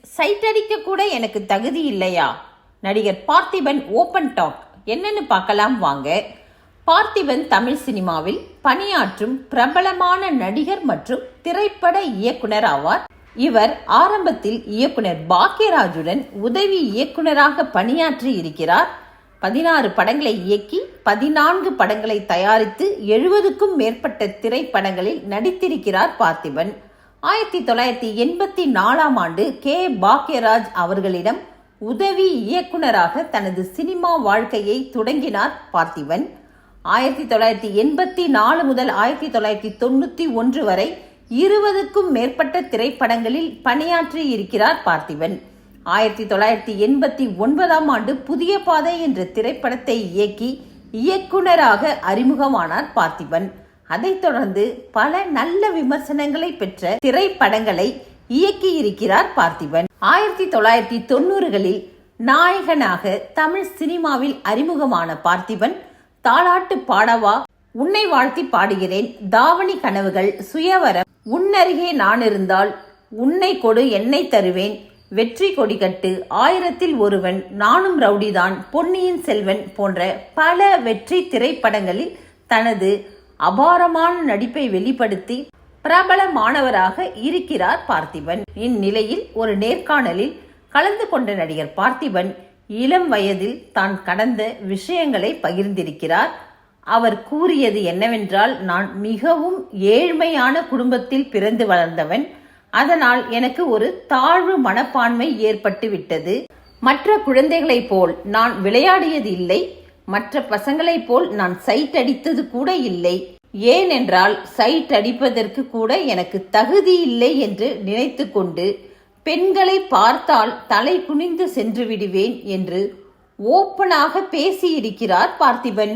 Side அடிக்க கூட எனக்கு தகுதி இல்லையா? நடிகர் பார்த்திபன் ஓபன் டாக். என்னன்னு பார்க்கலாம் வாங்க. பார்த்திபன் தமிழ் சினிமாவில் பணியாற்றும் பிரபலமான நடிகர் மற்றும் திரைப்பட இயக்குனர் ஆவார். இவர் ஆரம்பத்தில் இயக்குனர் பாக்யராஜுடன் உதவி இயக்குனராக பணியாற்றி இருக்கிறார். 16 படங்களை இயக்கி 14 படங்களை தயாரித்து 70க்கும் மேற்பட்ட திரைப்படங்களில் நடித்திருக்கிறார் பார்த்திபன். 1984ஆம் ஆண்டு கே. பாக்யராஜ் அவர்களிடம் உதவி இயக்குனராக தனது சினிமா வாழ்க்கையை தொடங்கினார் பார்த்திபன். 1984 முதல் 1991 வரை 20க்கும் மேற்பட்ட திரைப்படங்களில் பணியாற்றி இருக்கிறார் பார்த்திபன். 1989ஆம் ஆண்டு புதிய பாதை என்ற திரைப்படத்தை இயக்கி இயக்குனராக அறிமுகமானார் பார்த்திபன். அதைத் தொடர்ந்து பல நல்ல விமர்சனங்களை பெற்ற திரைப்படங்களை இயக்கி இருக்கிறார் பார்த்திபன். 1990களில் நாயகனாக தமிழ் சினிமாவில் அறிமுகமான பார்த்திபன் தாலாட்டு பாடவா, உன்னை வாழ்த்தி பாடுகிறேன், தாவணி கனவுகள், சுயவரம், உன்னருகே நான் இருந்தால், உன்னை கொடு என்னை தருவேன், வெற்றி கொடிகட்டு, 1000ல் ஒருவன், நானும் ரவுடிதான், பொன்னியின் செல்வன் போன்ற பல வெற்றி திரைப்படங்களில் தனது அபாரமான நடிப்பை வெளிப்படுத்தி பிரபலமானவராக இருக்கிறார் பார்த்திபன். இந்நிலையில் ஒரு நேர்காணலில் கலந்து கொண்ட நடிகர் பார்த்திபன் இளம் வயதில் தான் கடந்த விஷயங்களை பகிர்ந்திருக்கிறார். அவர் கூறியது என்னவென்றால், நான் மிகவும் ஏழ்மையான குடும்பத்தில் பிறந்து வளர்ந்தவன். அதனால் எனக்கு ஒரு தாழ்வு மனப்பான்மை ஏற்பட்டு விட்டது. மற்ற குழந்தைகளைப் போல் நான் விளையாடியது இல்லை. மற்ற பசங்களைப் போல் நான் சைட் அடித்தது கூட இல்லை. ஏனென்றால் சைட் அடிப்பதற்கு கூட எனக்கு தகுதி இல்லை என்று நினைத்து கொண்டு பெண்களை பார்த்தால் தலை குனிந்து சென்று விடுவேன் என்று ஓப்பனாக பேசியிருக்கிறார் பார்த்திபன்.